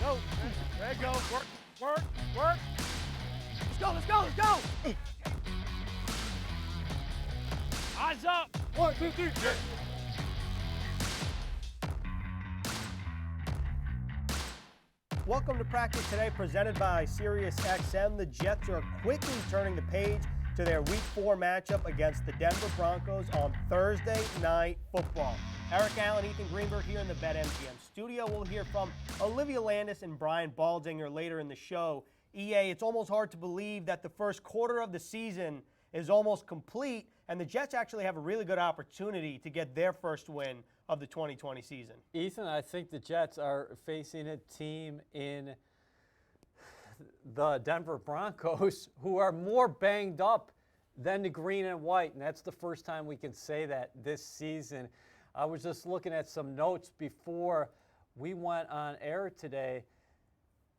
Go. There you go. Work. Let's go. Eyes up. 1, 2, 3. Welcome to Practice Today, presented by SiriusXM. The Jets are quickly turning the page to their Week 4 matchup against the Denver Broncos on Thursday Night Football. Eric Allen, Ethan Greenberg here in the BetMGM studio. We'll hear from Olivia Landis and Brian Baldinger later in the show. EA, it's almost hard to believe that the first quarter of the season is almost complete, and the Jets actually have a really good opportunity to get their first win of the 2020 season. Ethan, I think the Jets are facing a team in the Denver Broncos who are more banged up than the green and white, and that's the first time we can say that this season. I was just looking at some notes before we went on air today.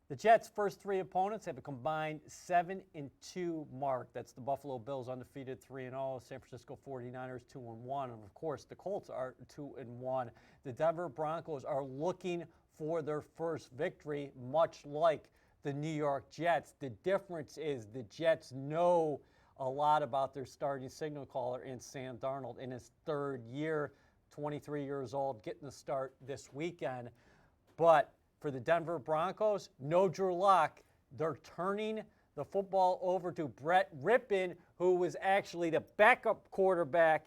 The Jets' first three opponents have a combined 7-2 mark. That's the Buffalo Bills undefeated 3-0, San Francisco 49ers 2-1, and of course the Colts are 2-1. The Denver Broncos are looking for their first victory, much like the New York Jets. The difference is the Jets know a lot about their starting signal caller in Sam Darnold in his third year, 23 years old, getting the start this weekend. But for the Denver Broncos, no Drew Lock. They're turning the football over to Brett Rippon, who was actually the backup quarterback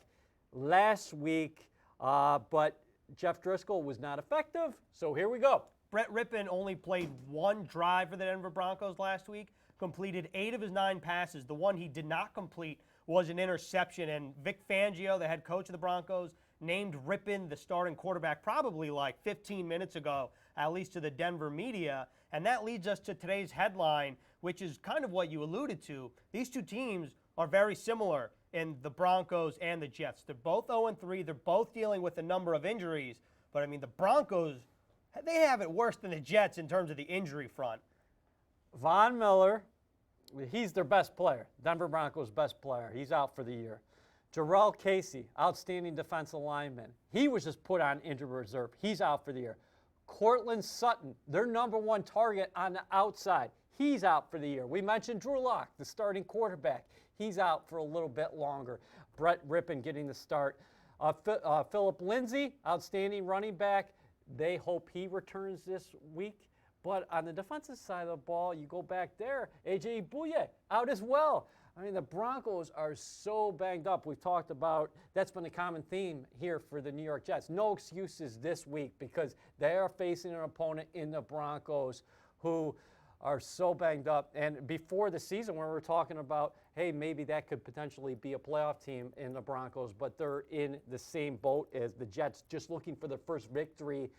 last week. But Jeff Driscoll was not effective, so here we go. Brett Rippon only played one drive for the Denver Broncos last week, completed 8 of his 9 passes. The one he did not complete was an interception, and Vic Fangio, the head coach of the Broncos, named Rippon the starting quarterback probably like 15 minutes ago, at least to the Denver media. And that leads us to today's headline, which is kind of what you alluded to. These two teams are very similar in the Broncos and the Jets. They're both 0-3. They're both dealing with a number of injuries. But, I mean, the Broncos, they have it worse than the Jets in terms of the injury front. Von Miller, he's their best player. Denver Broncos' best player. He's out for the year. Jarrell Casey, outstanding defensive lineman. He was just put on injured reserve. He's out for the year. Cortland Sutton, their number one target on the outside. He's out for the year. We mentioned Drew Lock, the starting quarterback. He's out for a little bit longer. Brett Rippon getting the start. Philip Lindsay, outstanding running back. They hope he returns this week. But on the defensive side of the ball, you go back there, A.J. Bouye out as well. I mean, the Broncos are so banged up. We've talked about, that's been a common theme here for the New York Jets. No excuses this week because they are facing an opponent in the Broncos who are so banged up. And before the season, when we were talking about, hey, maybe that could potentially be a playoff team in the Broncos, but they're in the same boat as the Jets, just looking for their first victory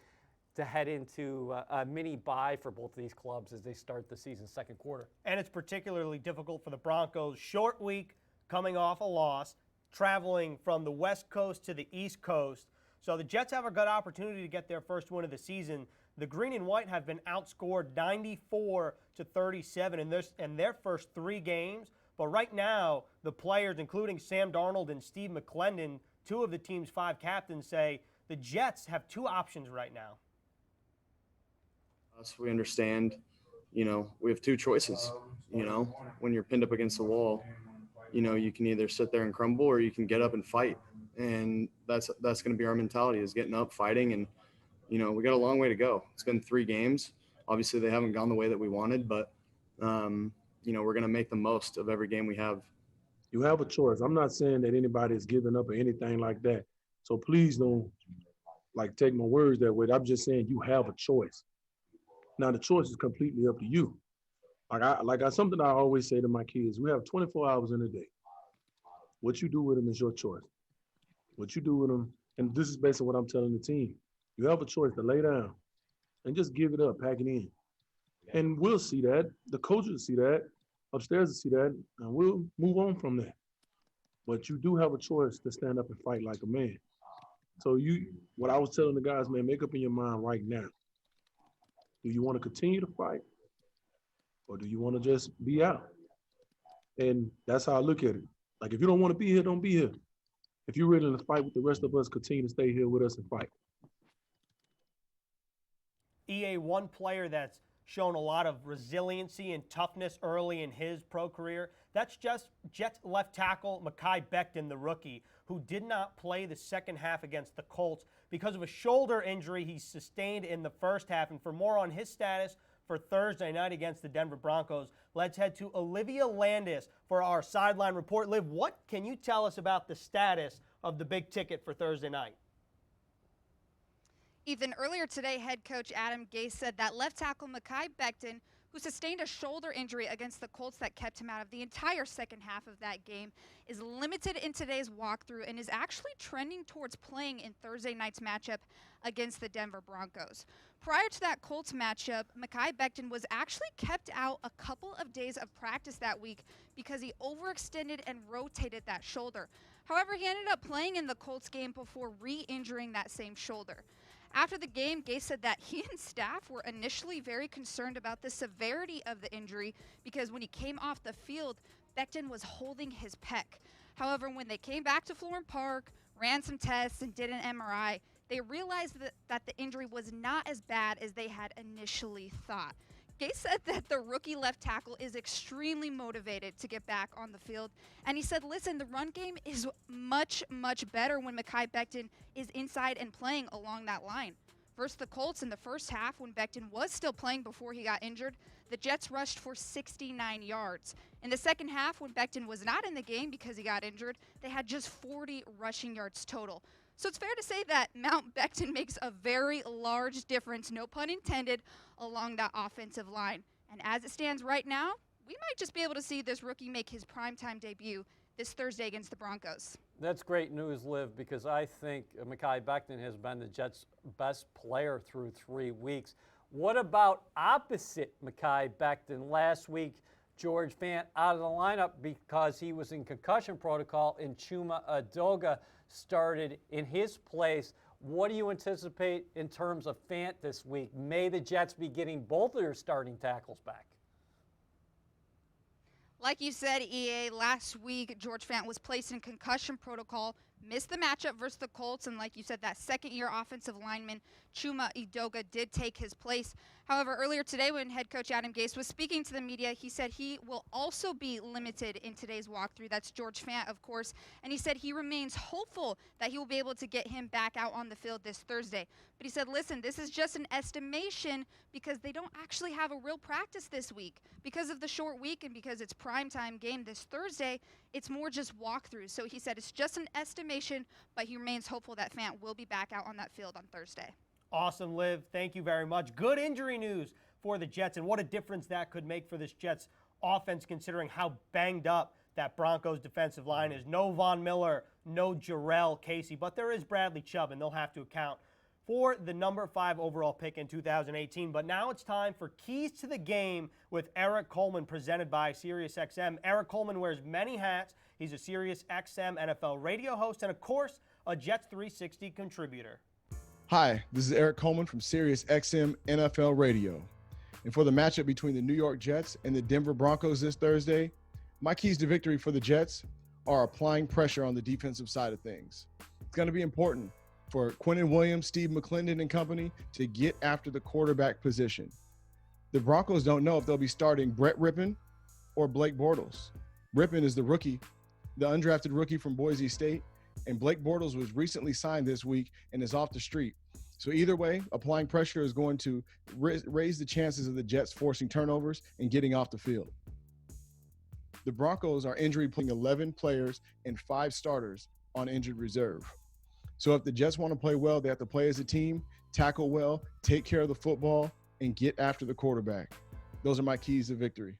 to head into a mini bye for both of these clubs as they start the season's second quarter. And it's particularly difficult for the Broncos. Short week, coming off a loss, traveling from the West Coast to the East Coast. So the Jets have a good opportunity to get their first win of the season. The Green and White have been outscored 94-37 in their first 3 games. But right now, the players, including Sam Darnold and Steve McClendon, 2 of the team's 5 captains, say the Jets have 2 options right now. We understand, we have 2 choices, when you're pinned up against the wall, you can either sit there and crumble or you can get up and fight. And that's going to be our mentality, is getting up, fighting. And, we got a long way to go. It's been 3 games. Obviously they haven't gone the way that we wanted, but, we're going to make the most of every game we have. You have a choice. I'm not saying that anybody is giving up or anything like that. So please don't take my words that way. I'm just saying you have a choice. Now, the choice is completely up to you. Something I always say to my kids, we have 24 hours in a day. What you do with them is your choice. What you do with them, and this is basically what I'm telling the team. You have a choice to lay down and just give it up, pack it in. And we'll see that. The coaches will see that. Upstairs will see that, and we'll move on from that. But you do have a choice to stand up and fight like a man. So what I was telling the guys, man, make up in your mind right now. Do you want to continue to fight, or do you want to just be out? And that's how I look at it. If you don't want to be here, don't be here. If you're ready to fight with the rest of us, continue to stay here with us and fight. EA, one player that's shown a lot of resiliency and toughness early in his pro career. That's just Jets left tackle Mekhi Becton, the rookie, who did not play the second half against the Colts because of a shoulder injury he sustained in the first half. And for more on his status for Thursday night against the Denver Broncos, let's head to Olivia Landis for our sideline report. Liv, what can you tell us about the status of the big ticket for Thursday night? Ethan, earlier today, head coach Adam Gase said that left tackle Mekhi Becton, who sustained a shoulder injury against the Colts that kept him out of the entire second half of that game, is limited in today's walkthrough and is actually trending towards playing in Thursday night's matchup against the Denver Broncos. Prior to that Colts matchup, Mekhi Becton was actually kept out a couple of days of practice that week because he overextended and rotated that shoulder. However, he ended up playing in the Colts game before re-injuring that same shoulder. After the game, Gase said that he and staff were initially very concerned about the severity of the injury because when he came off the field, Becton was holding his pec. However, when they came back to Florham Park, ran some tests, and did an MRI, they realized that the injury was not as bad as they had initially thought. Gase said that the rookie left tackle is extremely motivated to get back on the field. And he said, listen, the run game is much, much better when Mekhi Becton is inside and playing along that line. Versus the Colts in the first half, when Becton was still playing before he got injured, the Jets rushed for 69 yards. In the second half, when Becton was not in the game because he got injured, they had just 40 rushing yards total. So it's fair to say that Mount Becton makes a very large difference, no pun intended, along that offensive line. And as it stands right now, we might just be able to see this rookie make his primetime debut this Thursday against the Broncos. That's great news, Liv, because I think Mekhi Becton has been the Jets' best player through 3 weeks. What about opposite Mekhi Becton? Last week, George Fant out of the lineup because he was in concussion protocol, and Chuma Adoga started in his place. What do you anticipate in terms of Fant this week? May the Jets be getting both of their starting tackles back? Like you said, EA, last week, George Fant was placed in concussion protocol, missed the matchup versus the Colts, and like you said, that second-year offensive lineman, Chuma Edoga, did take his place. However, earlier today when head coach Adam Gase was speaking to the media, he said he will also be limited in today's walkthrough. That's George Fant, of course, and he said he remains hopeful that he will be able to get him back out on the field this Thursday. But he said, listen, this is just an estimation because they don't actually have a real practice this week. Because of the short week and because it's primetime game this Thursday, it's more just walkthrough. So he said it's just an estimation, but he remains hopeful that Fant will be back out on that field on Thursday. Awesome, Liv. Thank you very much. Good injury news for the Jets, and what a difference that could make for this Jets offense considering how banged up that Broncos defensive line is. No Von Miller, no Jarrell Casey, but there is Bradley Chubb, and they'll have to account for the number 5 overall pick in 2018. But now it's time for Keys to the Game with Eric Coleman, presented by SiriusXM. Eric Coleman wears many hats. He's a SiriusXM NFL radio host and, of course, a Jets 360 contributor. Hi, this is Eric Coleman from SiriusXM NFL Radio. And for the matchup between the New York Jets and the Denver Broncos this Thursday, my keys to victory for the Jets are applying pressure on the defensive side of things. It's going to be important for Quinnen Williams, Steve McClendon and company to get after the quarterback position. The Broncos don't know if they'll be starting Brett Rippon or Blake Bortles. Rippon is the rookie, the undrafted rookie from Boise State, and Blake Bortles was recently signed this week and is off the street. So either way, applying pressure is going to raise the chances of the Jets forcing turnovers and getting off the field. The Broncos are injury playing 11 players and 5 starters on injured reserve. So if the Jets want to play well, they have to play as a team, tackle well, take care of the football, and get after the quarterback. Those are my keys to victory.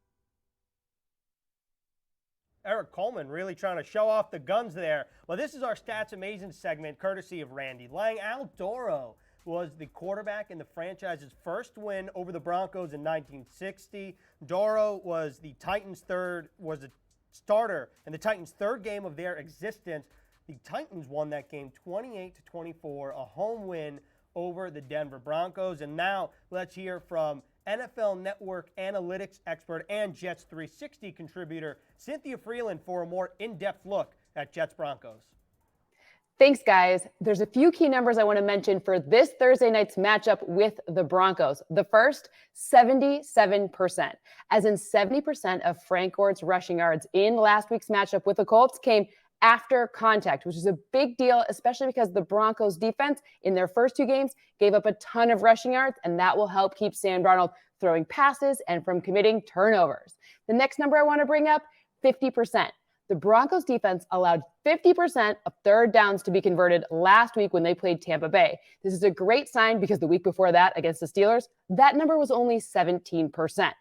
Eric Coleman really trying to show off the guns there. Well, this is our Stats Amazing segment, courtesy of Randy Lang. Al Doro was the quarterback in the franchise's first win over the Broncos in 1960. Doro was the was a starter in the Titans' third game of their existence. The Titans won that game 28-24, a home win over the Denver Broncos. And now let's hear from NFL Network analytics expert and Jets 360 contributor Cynthia Freeland for a more in-depth look at Jets Broncos. Thanks, guys. There's a few key numbers I want to mention for this Thursday night's matchup with the Broncos. The first, 77%, as in 70% of Frank Gore's rushing yards in last week's matchup with the Colts came after contact, which is a big deal, especially because the Broncos defense in their first 2 games gave up a ton of rushing yards, and that will help keep Sam Darnold throwing passes and from committing turnovers. The next number I want to bring up, 50%. The Broncos defense allowed 50% of third downs to be converted last week when they played Tampa Bay. This is a great sign because the week before that against the Steelers, that number was only 17%.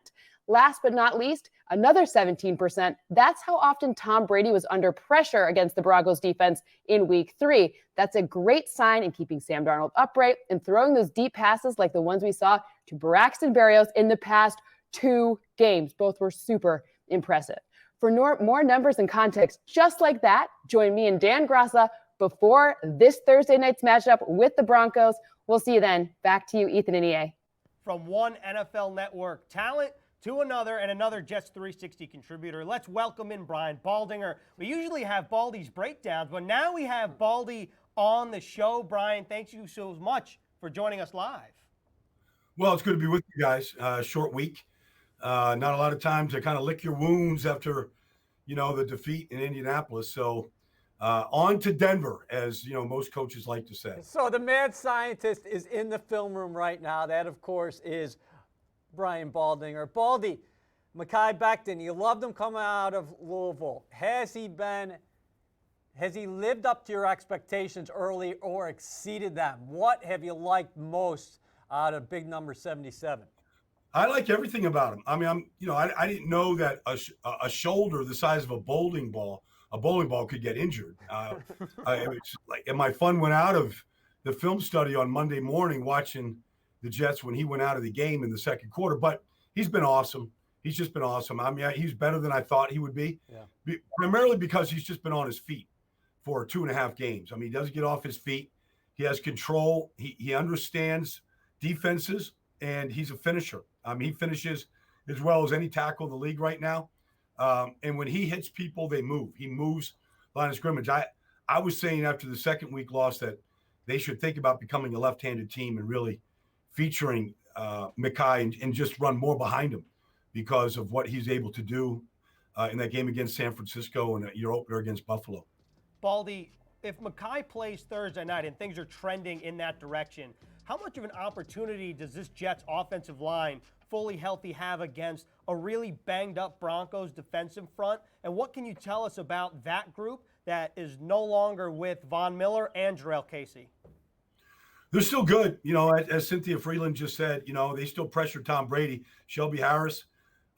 Last but not least, another 17%. That's how often Tom Brady was under pressure against the Broncos defense in week 3. That's a great sign in keeping Sam Darnold upright and throwing those deep passes like the ones we saw to Braxton Berrios in the past 2 games. Both were super impressive. For more numbers and context just like that, join me and Dan Grassa before this Thursday night's matchup with the Broncos. We'll see you then. Back to you, Ethan and EA. From one NFL network talent to another and another Jets 360 contributor, let's welcome in Brian Baldinger. We usually have Baldy's breakdowns, but now we have Baldy on the show. Brian, thank you so much for joining us live. Well, it's good to be with you guys. Short week. Not a lot of time to kind of lick your wounds after, the defeat in Indianapolis. So on to Denver, as, most coaches like to say. So the mad scientist is in the film room right now. That, of course, is Brian Baldinger. Baldy, Mekhi Becton, you loved him coming out of Louisville. Has he lived up to your expectations early or exceeded them? What have you liked most out of big number 77? I like everything about him. I mean, I didn't know that a shoulder the size of a bowling ball could get injured. And my fun went out of the film study on Monday morning watching the Jets when he went out of the game in the second quarter. But he's been awesome. He's just been awesome. I mean, he's better than I thought he would be. Yeah. Primarily because he's just been on his feet for 2.5 games. I mean, he doesn't get off his feet. He has control. He understands defenses, and he's a finisher. I mean, he finishes as well as any tackle in the league right now. And when he hits people, they move. He moves line of scrimmage. I was saying after the second week loss that they should think about becoming a left-handed team and really featuring Mekhi and just run more behind him because of what he's able to do in that game against San Francisco and your opener against Buffalo. Baldy, if Mekhi plays Thursday night and things are trending in that direction, how much of an opportunity does this Jets offensive line, fully healthy, have against a really banged-up Broncos defensive front? And what can you tell us about that group that is no longer with Von Miller and Jurrell Casey? They're still good. As Cynthia Freeland just said, they still pressure Tom Brady. Shelby Harris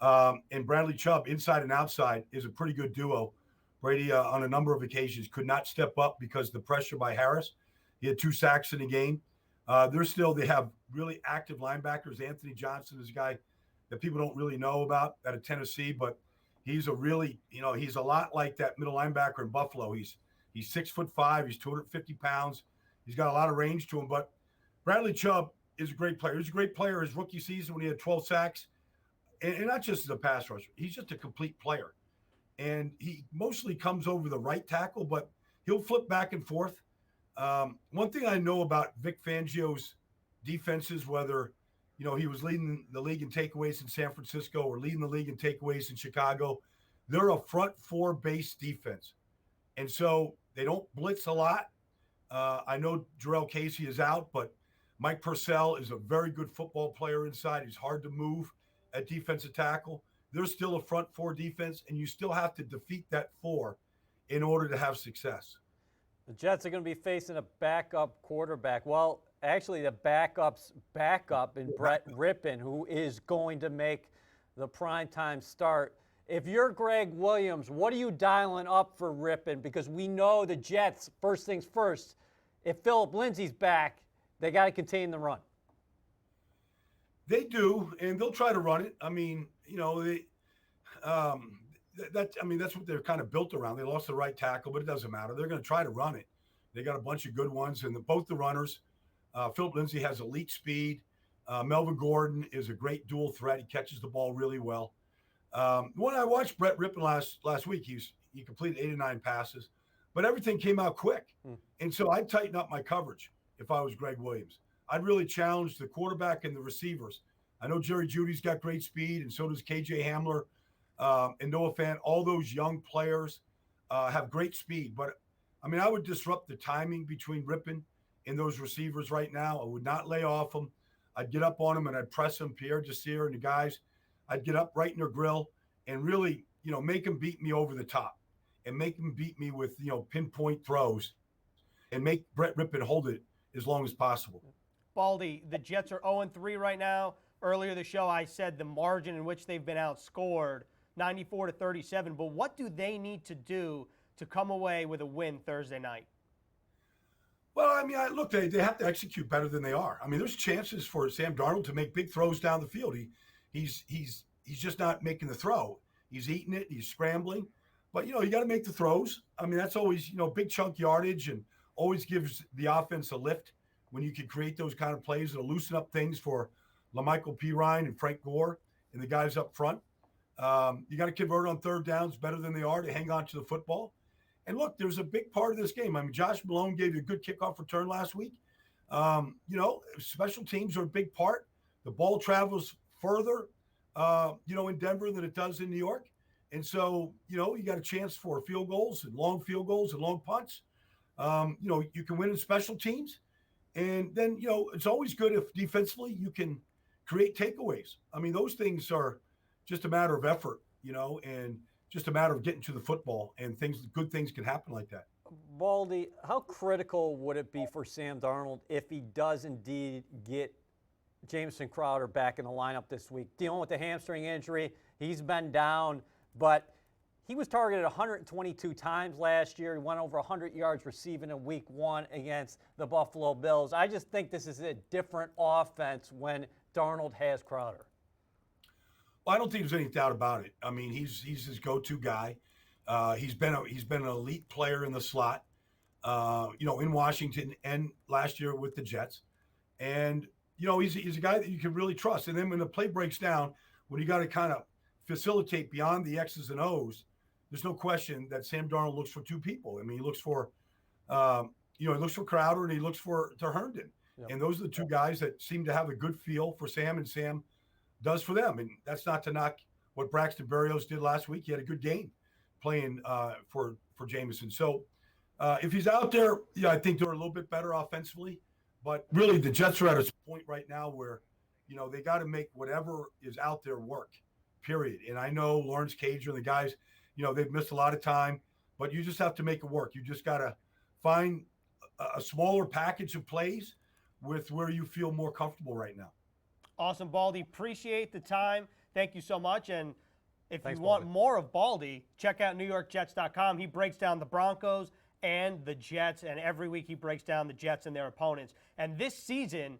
and Bradley Chubb, inside and outside, is a pretty good duo. Brady, on a number of occasions, could not step up because of the pressure by Harris. He had 2 sacks in the game. They have really active linebackers. Anthony Johnson is a guy that people don't really know about out of Tennessee, but he's he's a lot like that middle linebacker in Buffalo. He's 6'5", he's 250 pounds. He's got a lot of range to him, but Bradley Chubb is a great player. He was a great player his rookie season when he had 12 sacks, and not just as a pass rusher. He's just a complete player, and he mostly comes over the right tackle, but he'll flip back and forth. One thing I know about Vic Fangio's defenses, whether, he was leading the league in takeaways in San Francisco or leading the league in takeaways in Chicago, they're a front 4-base defense. And so they don't blitz a lot. I know Jurrell Casey is out, but Mike Purcell is a very good football player inside. He's hard to move at defensive tackle. They're still a front 4 defense, and you still have to defeat that 4 in order to have success. The Jets are going to be facing a backup quarterback. Well, actually, the backup's backup in Brett Rippon, who is going to make the primetime start. If you're Greg Williams, what are you dialing up for Rippon? Because we know the Jets, first things first, if Phillip Lindsay's back, they got to contain the run. They do, and they'll try to run it. I mean, that's what they're kind of built around. They lost the right tackle, but it doesn't matter. They're going to try to run it. They got a bunch of good ones, and both the runners. Phillip Lindsay has elite speed. Melvin Gordon is a great dual threat. He catches the ball really well. When I watched Brett Rippon last week, he completed 8 or 9 passes. but everything came out quick. And so I'd tighten up my coverage if I was Greg Williams. I'd really challenge the quarterback and the receivers. I know Jerry Jeudy's got great speed, and so does KJ Hamler and Noah Fant. All those young players have great speed. But, I mean, I would disrupt the timing between Rippon and those receivers right now. I would not lay off them. I'd get up on them, and I'd press them, Pierre Desir and the guys. I'd get up right in their grill and really, make them beat me over the top and make them beat me with, pinpoint throws and make Brett Rippon hold it as long as possible. Baldy, the Jets are 0-3 right now. Earlier in the show, I said the margin in which they've been outscored, 94-37. But what do they need to do to come away with a win Thursday night? Well, I mean, look, they have to execute better than they are. I mean, there's chances for Sam Darnold to make big throws down the field. He's just not making the throw. He's eating it. He's scrambling. But, you got to make the throws. I mean, that's always, big chunk yardage and always gives the offense a lift when you can create those kind of plays that'll loosen up things for LaMichael Pirine and Frank Gore and the guys up front. You got to convert on third downs better than they are to hang on to the football. And look, there's a big part of this game. I mean, Josh Malone gave you a good kickoff return last week. Special teams are a big part. The ball travels further, in Denver than it does in New York. And so, you got a chance for field goals and long punts. You can win in special teams. And then, it's always good if defensively you can create takeaways. I mean, those things are just a matter of effort, and just a matter of getting to the football, and good things can happen like that. Baldy, how critical would it be for Sam Darnold if he does indeed get Jamison Crowder back in the lineup this week? Dealing with the hamstring injury, he's been down, but he was targeted 122 times last year. He went over 100 yards receiving in week 1 against the Buffalo Bills. I just think this is a different offense when Darnold has Crowder. Well, I don't think there's any doubt about it. I mean, he's his go-to guy. He's been an elite player in the slot, in Washington and last year with the Jets. And, he's a guy that you can really trust. And then when the play breaks down, when you got to kind of facilitate beyond the X's and O's, there's no question that Sam Darnold looks for two people. I mean, he looks for, he looks for Crowder and he looks for Herndon. Yep. And those are the two guys that seem to have a good feel for Sam, and Sam does for them. And that's not to knock what Braxton Berrios did last week. He had a good game playing for Jamison. So if he's out there, I think they're a little bit better offensively. But really, the Jets are at a point right now where, they got to make whatever is out there work, period. And I know Lawrence Cager and the guys, they've missed a lot of time, but you just have to make it work. You just got to find a smaller package of plays with where you feel more comfortable right now. Awesome, Baldy. Appreciate the time. Thank you so much. And if Thanks, you want Baldy. more of Baldy, check out NewYorkJets.com. He breaks down the Broncos and the Jets, and every week he breaks down the Jets and their opponents. And this season,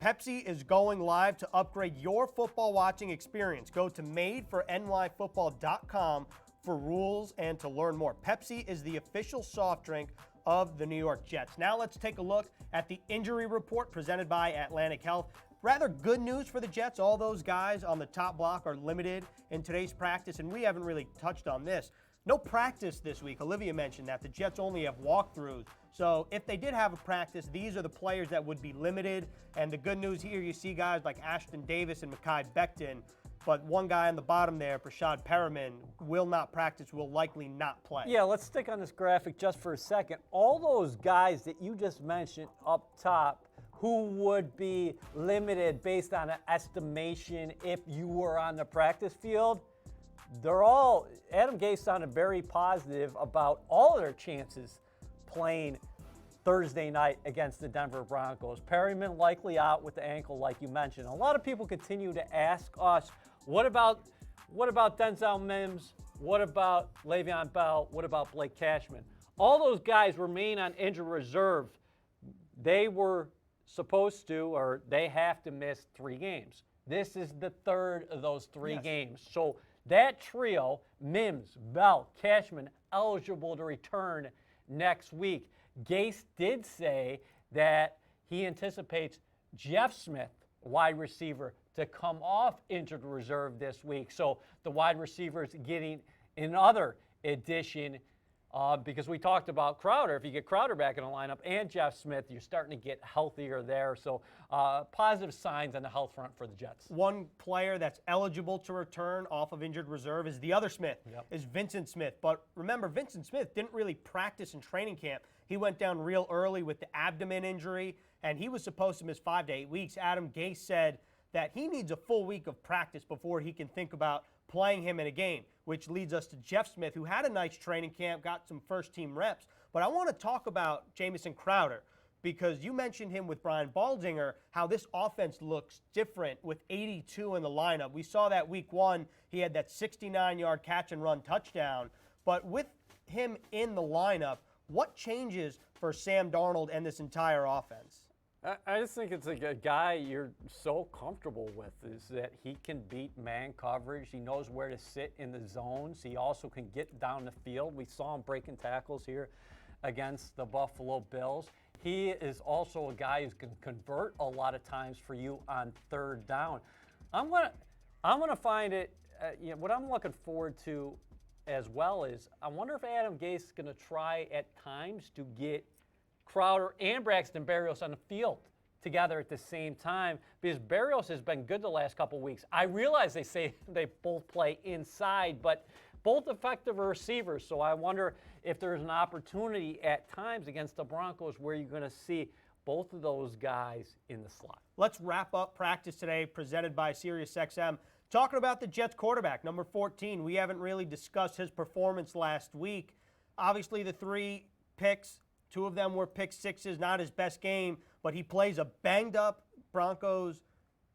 Pepsi is going live to upgrade your football watching experience. Go to madefornyfootball.com for rules and to learn more. Pepsi is the official soft drink of the New York Jets. Now let's take a look at the injury report presented by Atlantic Health. Rather good news for the Jets. All those guys on the top block are limited in today's practice, and we haven't really touched on this. No practice this week. Olivia mentioned that. The Jets only have walkthroughs. So if they did have a practice, these are the players that would be limited. And the good news here, you see guys like Ashton Davis and Mekhi Becton. But one guy on the bottom there, Prashad Perriman, will not practice, will likely not play. Yeah, let's stick on this graphic just for a second. All those guys that you just mentioned up top who would be limited based on an estimation if you were on the practice field, they're all, Adam Gase sounded very positive about all of their chances playing Thursday night against the Denver Broncos. Perryman likely out with the ankle, like you mentioned. A lot of people continue to ask us, what about Denzel Mims? What about Le'Veon Bell? What about Blake Cashman? All those guys remain on injured reserve. They were supposed to, or they have to miss 3 games. This is the third of those 3 games. So that trio, Mims, Bell, Cashman, eligible to return next week. Gase did say that he anticipates Jeff Smith, wide receiver, to come off injured reserve this week. So the wide receivers getting another addition because we talked about Crowder. If you get Crowder back in the lineup and Jeff Smith, you're starting to get healthier there. So positive signs on the health front for the Jets. One player that's eligible to return off of injured reserve is the other Smith, is Vincent Smith. But remember, Vincent Smith didn't really practice in training camp. He went down real early with the abdomen injury, and he was supposed to miss 5 to 8 weeks. Adam Gase said that he needs a full week of practice before he can think about playing him in a game, which leads us to Jeff Smith, who had a nice training camp, got some first-team reps. But I want to talk about Jamison Crowder, because you mentioned him with Brian Baldinger, how this offense looks different with 82 in the lineup. We saw that week 1, he had that 69-yard catch-and-run touchdown. But with him in the lineup, what changes for Sam Darnold and this entire offense? I just think it's like a guy you're so comfortable with, is that he can beat man coverage. He knows where to sit in the zones. He also can get down the field. We saw him breaking tackles here against the Buffalo Bills. He is also a guy who can convert a lot of times for you on third down. I'm gonna find it. What I'm looking forward to as well is, I wonder if Adam Gase is going to try at times to get Crowder and Braxton Berrios on the field together at the same time, because Berrios has been good the last couple weeks. I realize they say they both play inside, but both effective receivers. So I wonder if there's an opportunity at times against the Broncos where you're going to see both of those guys in the slot. Let's wrap up practice today, presented by SiriusXM. Talking about the Jets quarterback, number 14. We haven't really discussed his performance last week. Obviously, the 3 picks, 2 of them were pick sixes, not his best game, but he plays a banged-up Broncos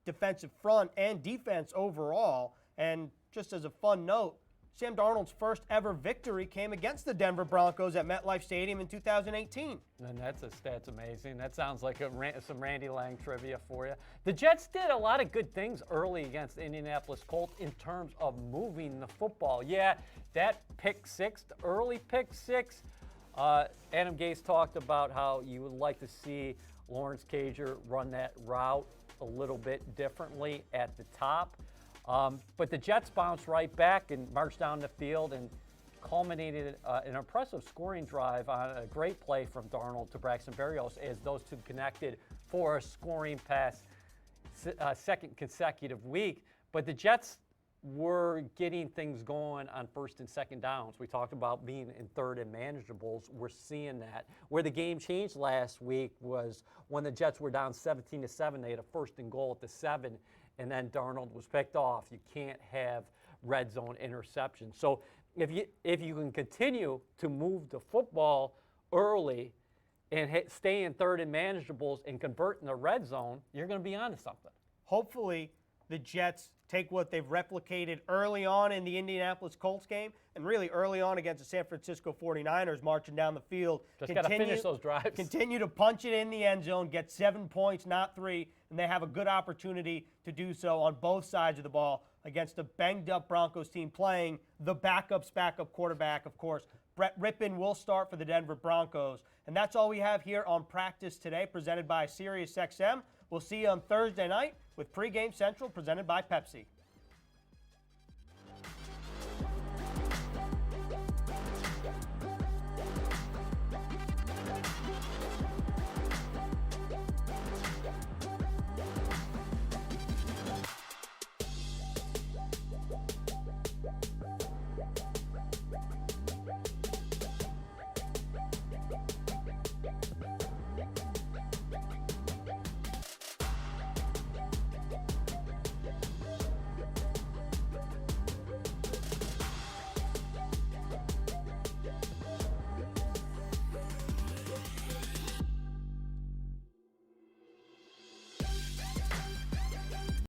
defensive front and defense overall. And just as a fun note, Sam Darnold's first ever victory came against the Denver Broncos at MetLife Stadium in 2018. And that's amazing. That sounds like some Randy Lang trivia for you. The Jets did a lot of good things early against the Indianapolis Colts in terms of moving the football. Yeah, that pick six, the early pick six, Adam Gase talked about how you would like to see Lawrence Cager run that route a little bit differently at the top. But the Jets bounced right back and marched down the field and culminated an impressive scoring drive on a great play from Darnold to Braxton Berrios, as those two connected for a scoring pass second consecutive week. But the Jets were getting things going on first and second downs. We talked about being in third and manageables. We're seeing that. Where the game changed last week was when the Jets were down 17-7. They had a first and goal at the 7. And then Darnold was picked off. You can't have red zone interception. So if you can continue to move the football early and stay in third and manageables and convert in the red zone, you're going to be onto something. Hopefully the Jets take what they've replicated early on in the Indianapolis Colts game and really early on against the San Francisco 49ers marching down the field. Just got to finish those drives. Continue to punch it in the end zone, get 7 points, not 3, and they have a good opportunity to do so on both sides of the ball against a banged-up Broncos team playing the backup's backup quarterback, of course. Brett Rippon will start for the Denver Broncos. And that's all we have here on Practice Today, presented by SiriusXM. We'll see you on Thursday night with Pregame Central, presented by Pepsi.